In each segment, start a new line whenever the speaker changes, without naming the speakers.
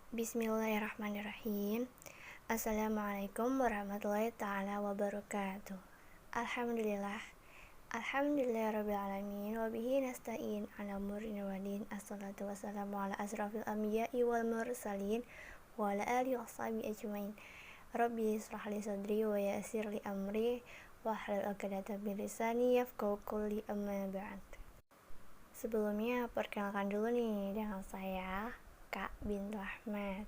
Bismillahirrahmanirrahim. Assalamualaikum warahmatullahi ta'ala wabarakatuh. Alhamdulillah. Alhamdulillahirrabbilalamin. Wabihi nasta'in ala umuri wadin. Assalatu wassalamu ala asrafil anbiya'i wal mursalin wa ala alihi wa sahbihi ajmain. Rabbi israh li sadri wa yassir li amri wahlul 'uqdatam min lisani yafqahu qawli, amma ba'd. Sebelumnya perkenalkan dulu nih dengan saya Kak Bintu Ahmad.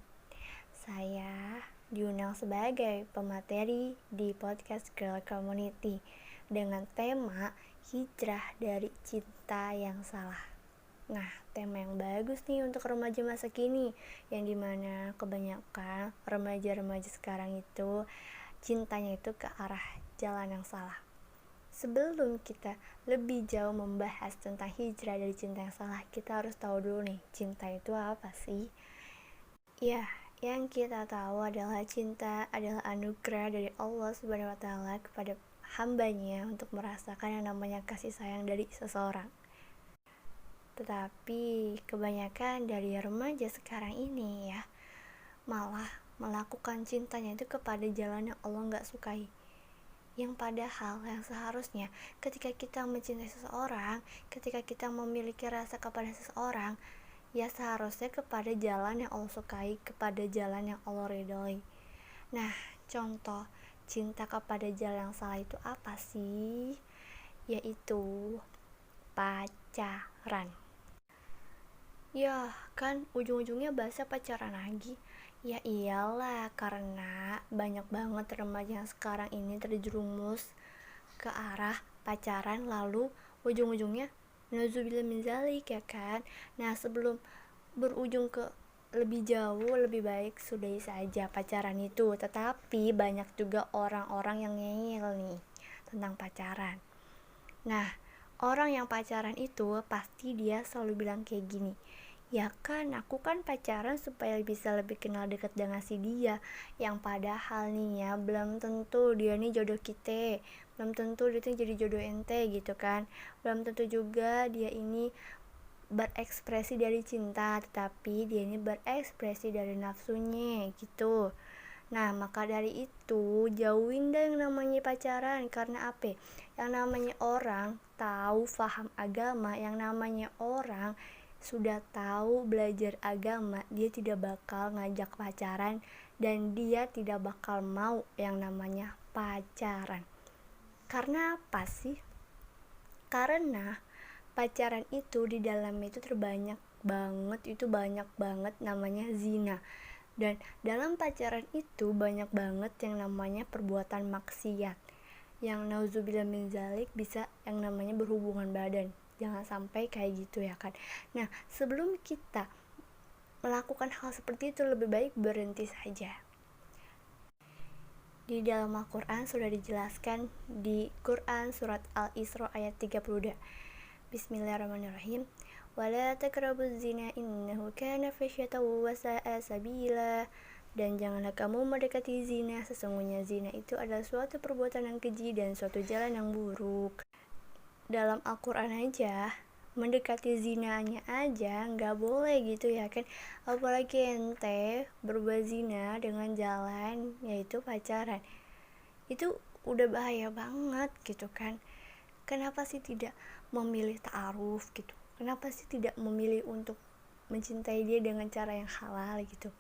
Saya diundang sebagai pemateri di podcast Girl Community dengan tema hijrah dari cinta yang salah. Nah, tema yang bagus nih untuk remaja masa kini, yang dimana kebanyakan remaja-remaja sekarang itu cintanya itu ke arah jalan yang salah. Sebelum kita lebih jauh membahas tentang hijrah dari cinta yang salah, kita harus tahu dulu nih, cinta itu apa sih? Ya, yang kita tahu adalah cinta adalah anugerah dari Allah Subhanahu wa Ta'ala kepada hambanya untuk merasakan yang namanya kasih sayang dari seseorang. Tetapi kebanyakan dari remaja sekarang ini ya, malah melakukan cintanya itu kepada jalan yang Allah gak sukai. Yang padahal yang seharusnya ketika kita mencintai seseorang, ketika kita memiliki rasa kepada seseorang, ya seharusnya kepada jalan yang Allah sukai, kepada jalan yang Allah ridhoi. Nah, contoh cinta kepada jalan yang salah itu apa sih? Yaitu pacaran. Ya kan ujung-ujungnya bahasa pacaran lagi. Ya iyalah, karena banyak banget remaja yang sekarang ini terjerumus ke arah pacaran, lalu ujung-ujungnya nauzubillah min zalik, ya kan. Nah, sebelum berujung ke lebih jauh, lebih baik sudahi saja pacaran itu. Tetapi banyak juga orang-orang yang ngeyel nih tentang pacaran. Nah, orang yang pacaran itu pasti dia selalu bilang kayak gini, ya kan aku kan pacaran supaya bisa lebih kenal dekat dengan si dia, yang padahal nih ya belum tentu dia nih jodoh kita, belum tentu dia tuh jadi jodoh ente gitu kan, belum tentu juga dia ini berekspresi dari cinta, tetapi dia ini berekspresi dari nafsunya gitu. Nah, maka dari itu jauhin deh yang namanya pacaran. Karena apa? Yang namanya orang tahu paham agama, yang namanya orang sudah tahu belajar agama, dia tidak bakal ngajak pacaran dan dia tidak bakal mau yang namanya pacaran. Karena apa sih? Karena pacaran itu di dalamnya itu banyak banget namanya zina. Dan dalam pacaran itu banyak banget yang namanya perbuatan maksiat, yang nauzubillah min zalik bisa yang namanya berhubungan badan. Jangan sampai kayak gitu ya kan. Nah, sebelum kita melakukan hal seperti itu, lebih baik berhenti saja. Di dalam Al-Quran sudah dijelaskan di Quran surat Al-Isra ayat 32. Bismillahirrahmanirrahim. Wala taqrabuz zina innahu kana fasyatan wa sa'a sabila. Dan janganlah kamu mendekati zina, sesungguhnya zina itu adalah suatu perbuatan yang keji dan suatu jalan yang buruk. Dalam Al-Quran aja, mendekati zinanya aja nggak boleh gitu ya kan, apalagi ente berbuat zina dengan jalan yaitu pacaran. Itu udah bahaya banget gitu kan. Kenapa sih tidak memilih ta'aruf gitu? Kenapa sih tidak memilih untuk mencintai dia dengan cara yang halal gitu?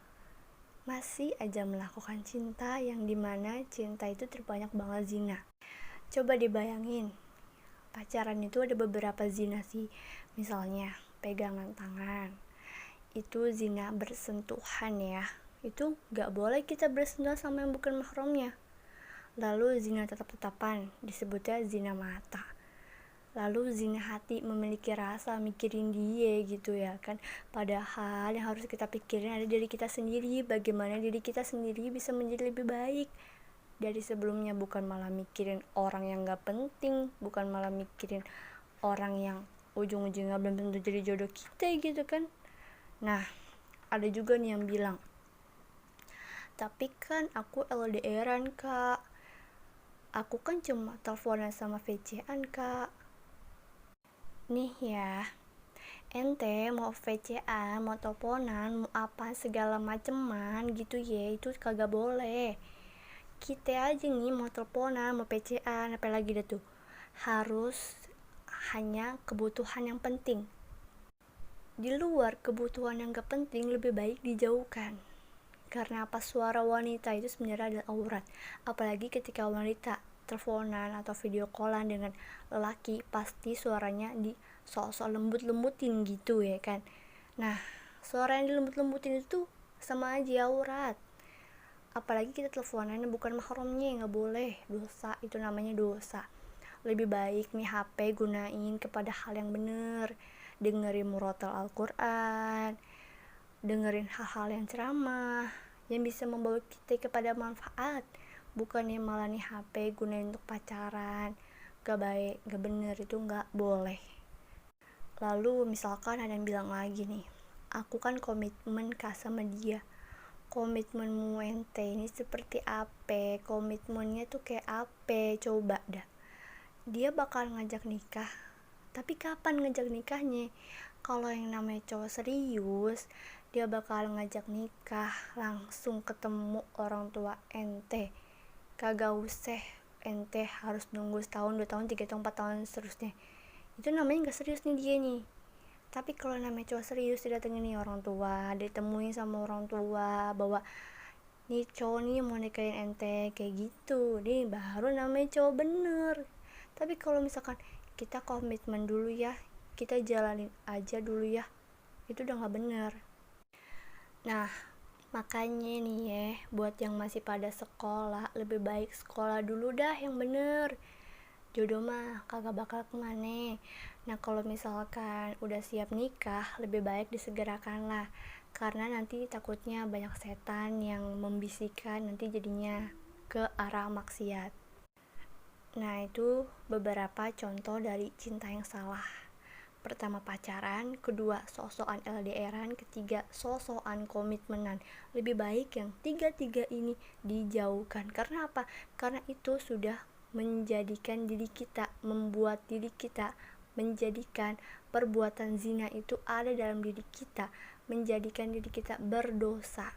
Masih aja melakukan cinta yang dimana cinta itu terbanyak banget zina. Coba dibayangin, pacaran itu ada beberapa zina sih. Misalnya pegangan tangan, itu zina bersentuhan ya, itu gak boleh kita bersentuhan sama yang bukan mahramnya. Lalu zina tatap-tatapan, disebutnya zina mata. Lalu zina hati, memiliki rasa mikirin dia gitu ya kan. Padahal yang harus kita pikirin ada diri kita sendiri, bagaimana diri kita sendiri bisa menjadi lebih baik dari sebelumnya, bukan malah mikirin orang yang gak penting, bukan malah mikirin orang yang ujung-ujungnya belum tentu jadi jodoh kita gitu kan. Nah, ada juga nih yang bilang, tapi kan aku LDR-an kak, aku kan cuma teleponan sama VC-an kak. Nih ya, ente mau VCA, mau teleponan, mau apa segala maceman gitu ya, itu kagak boleh. Kita aja nih mau teleponan, mau PCA, apalagi dah tuh, harus hanya kebutuhan yang penting. Di luar kebutuhan yang gak penting lebih baik dijauhkan. Karena apa, suara wanita itu sebenarnya adalah aurat. Apalagi ketika wanita teleponan atau video callan dengan lelaki, pasti suaranya di sok-sok lembut-lembutin gitu ya kan. Nah, suara yang dilembut-lembutin itu sama aja aurat. Apalagi kita teleponan bukan mahramnya, nggak boleh, dosa, itu namanya dosa. Lebih baik nih HP gunain kepada hal yang bener, dengerin murotal Al-Quran, dengerin hal-hal yang ceramah yang bisa membawa kita kepada manfaat, bukannya malah nih HP gunain untuk pacaran. Gak baik, gak bener, itu gak boleh. Lalu misalkan ada yang bilang lagi nih, aku kan komitmen kah sama dia. Komitmenmu ente ini seperti apa? Komitmennya tuh kayak apa? Coba dah. Dia bakal ngajak nikah, tapi kapan ngajak nikahnya? Kalau yang namanya cowok serius, dia bakal ngajak nikah langsung ketemu orang tua ente. Kagak usah ente harus nunggu setahun, 2 tahun, 3 tahun, 4 tahun seterusnya. Itu namanya gak serius nih dia nih. Tapi kalau namanya cowok serius, didatengin nih orang tua, ditemuin sama orang tua bahwa nih cowok nih mau nikahin ente, kayak gitu, nih baru namanya cowok bener. Tapi kalau misalkan kita komitmen dulu ya, kita jalanin aja dulu ya, itu udah gak bener. Nah, makanya nih ya, buat yang masih pada sekolah, lebih baik sekolah dulu dah yang bener. Jodoh mah kagak bakal kemana. Nah, kalau misalkan udah siap nikah, lebih baik disegerakan lah, karena nanti takutnya banyak setan yang membisikkan, nanti jadinya ke arah maksiat. Nah, itu beberapa contoh dari cinta yang salah. Pertama pacaran, kedua sosokan LDRan, ketiga sosokan komitmenan. Lebih baik yang tiga-tiga ini dijauhkan. Karena apa? Karena itu sudah menjadikan diri kita, membuat diri kita, menjadikan perbuatan zina itu ada dalam diri kita, menjadikan diri kita berdosa.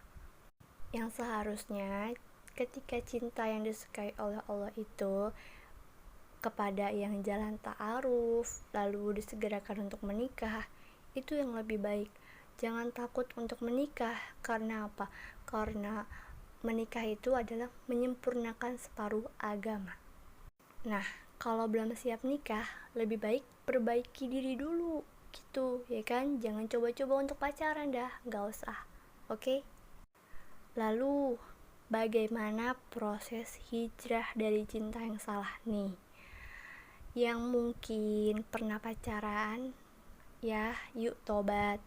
Yang seharusnya ketika cinta yang disukai oleh Allah itu kepada yang jalan ta'aruf, lalu disegerakan untuk menikah, itu yang lebih baik. Jangan takut untuk menikah. Karena apa? Karena menikah itu adalah menyempurnakan separuh agama. Nah, kalau belum siap nikah, lebih baik perbaiki diri dulu gitu ya kan. Jangan coba-coba untuk pacaran dah, gak usah. Oke? Lalu bagaimana proses hijrah dari cinta yang salah nih? Yang mungkin pernah pacaran, ya yuk tobat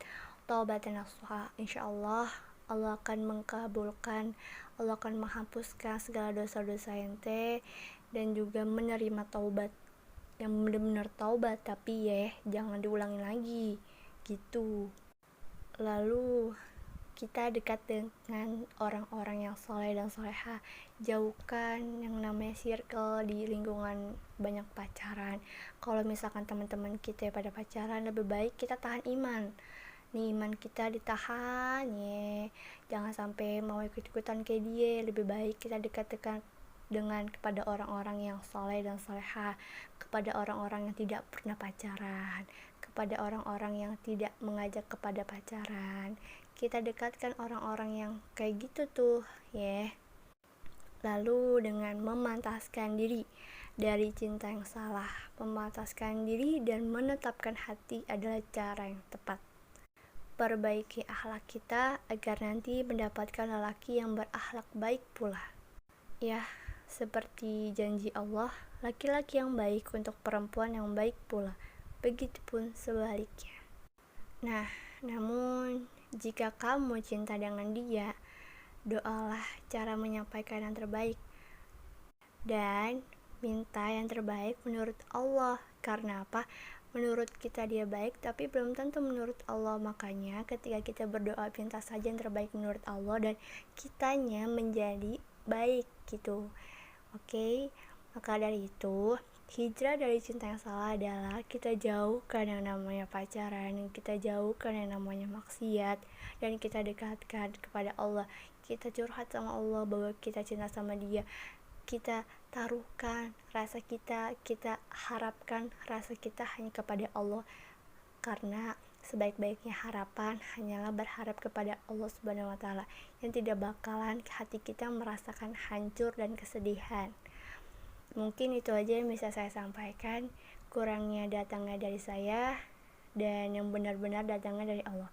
dan nasuha. Insyaallah Allah akan mengkabulkan, Allah akan menghapuskan segala dosa-dosa ente, dan juga menerima taubat yang benar-benar taubat, tapi ya jangan diulangin lagi gitu. Lalu kita dekat dengan orang-orang yang soleh dan soleha, jauhkan yang namanya circle di lingkungan banyak pacaran. Kalau misalkan teman-teman kita pada pacaran, lebih baik kita tahan iman. Nih iman kita ditahan ya, jangan sampai mau ikut-ikutan kayak dia. Lebih baik kita dekat-dekat dengan kepada orang-orang yang soleh dan soleha, kepada orang-orang yang tidak pernah pacaran, kepada orang-orang yang tidak mengajak kepada pacaran. Kita dekatkan orang-orang yang kayak gitu tuh ya. Lalu dengan memantaskan diri dari cinta yang salah, memantaskan diri dan menetapkan hati adalah cara yang tepat. Perbaiki akhlak kita agar nanti mendapatkan lelaki yang berakhlak baik pula. Ya, seperti janji Allah, laki-laki yang baik untuk perempuan yang baik pula. Begitupun sebaliknya. Nah, namun jika kamu cinta dengan dia, doalah cara menyampaikan yang terbaik dan minta yang terbaik menurut Allah. Karena apa? Menurut kita dia baik, tapi belum tentu menurut Allah. Makanya ketika kita berdoa, minta saja yang terbaik menurut Allah dan kitanya menjadi baik gitu. Oke? Maka dari itu, Hijrah dari cinta yang salah adalah kita jauhkan yang namanya pacaran, kita jauhkan yang namanya maksiat, dan kita dekatkan kepada Allah. Kita curhat sama Allah bahwa kita cinta sama Dia. Kita taruhkan rasa kita harapkan rasa kita hanya kepada Allah. Karena sebaik-baiknya harapan hanyalah berharap kepada Allah Subhanahu wa taala, yang tidak bakalan hati kita merasakan hancur dan kesedihan. Mungkin itu aja yang bisa saya sampaikan. Kurangnya datangnya dari saya, dan yang benar-benar datangnya dari Allah.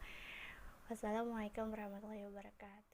Wassalamualaikum warahmatullahi wabarakatuh.